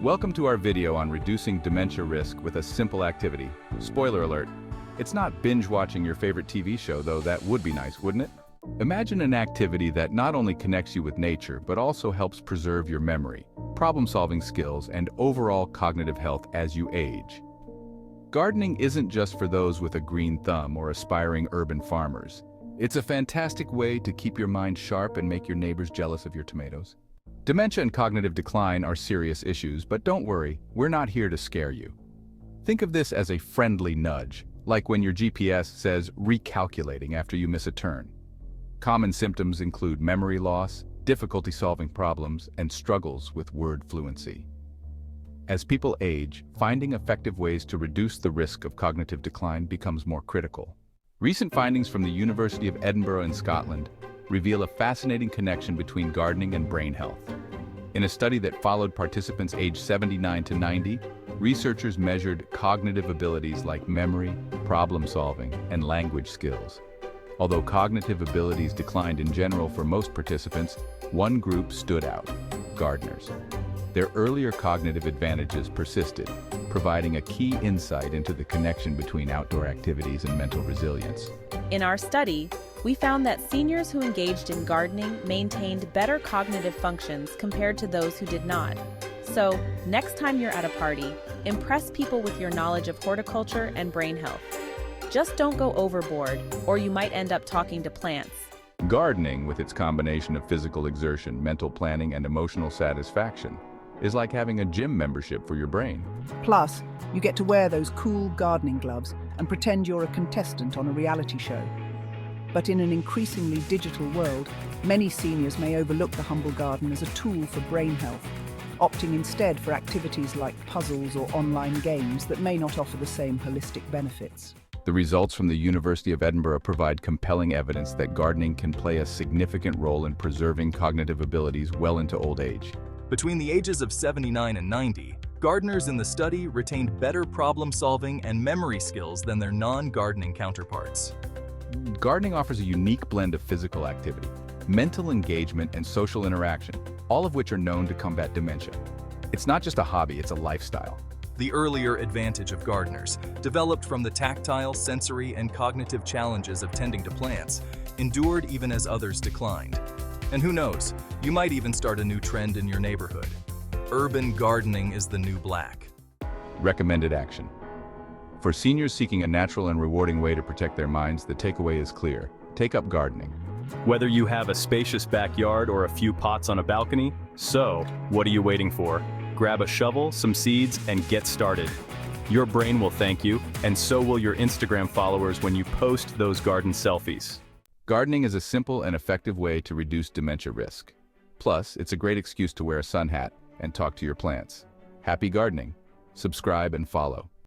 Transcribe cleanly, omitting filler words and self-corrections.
Welcome to our video on reducing dementia risk with a simple activity. Spoiler alert, it's not binge watching your favorite TV show, though that would be nice, wouldn't it? Imagine an activity that not only connects you with nature, but also helps preserve your memory, problem-solving skills, and overall cognitive health as you age. Gardening isn't just for those with a green thumb or aspiring urban farmers. It's a fantastic way to keep your mind sharp and make your neighbors jealous of your tomatoes. Dementia and cognitive decline are serious issues, but don't worry, we're not here to scare you. Think of this as a friendly nudge, like when your GPS says recalculating after you miss a turn. Common symptoms include memory loss, difficulty solving problems, and struggles with word fluency. As people age, finding effective ways to reduce the risk of cognitive decline becomes more critical. Recent findings from the University of Edinburgh in Scotland reveal a fascinating connection between gardening and brain health. In a study that followed participants aged 79 to 90, researchers measured cognitive abilities like memory, problem solving, and language skills. Although cognitive abilities declined in general for most participants, one group stood out: gardeners. Their earlier cognitive advantages persisted, providing a key insight into the connection between outdoor activities and mental resilience. In our study, we found that seniors who engaged in gardening maintained better cognitive functions compared to those who did not. So, next time you're at a party, impress people with your knowledge of horticulture and brain health. Just don't go overboard, or you might end up talking to plants. Gardening, with its combination of physical exertion, mental planning, and emotional satisfaction, is like having a gym membership for your brain. Plus, you get to wear those cool gardening gloves and pretend you're a contestant on a reality show. But in an increasingly digital world, many seniors may overlook the humble garden as a tool for brain health, opting instead for activities like puzzles or online games that may not offer the same holistic benefits. The results from the University of Edinburgh provide compelling evidence that gardening can play a significant role in preserving cognitive abilities well into old age. Between the ages of 79 and 90, gardeners in the study retained better problem-solving and memory skills than their non-gardening counterparts. Gardening offers a unique blend of physical activity, mental engagement, and social interaction, all of which are known to combat dementia. It's not just a hobby, it's a lifestyle. The earlier advantage of gardeners, developed from the tactile, sensory, and cognitive challenges of tending to plants, endured even as others declined. And who knows, you might even start a new trend in your neighborhood. Urban gardening is the new black. Recommended action. For seniors seeking a natural and rewarding way to protect their minds, the takeaway is clear: take up gardening. Whether you have a spacious backyard or a few pots on a balcony, so what are you waiting for? Grab a shovel, some seeds, and get started. Your brain will thank you, and so will your Instagram followers when you post those garden selfies. Gardening is a simple and effective way to reduce dementia risk. Plus, it's a great excuse to wear a sun hat and talk to your plants. Happy gardening. Subscribe and follow.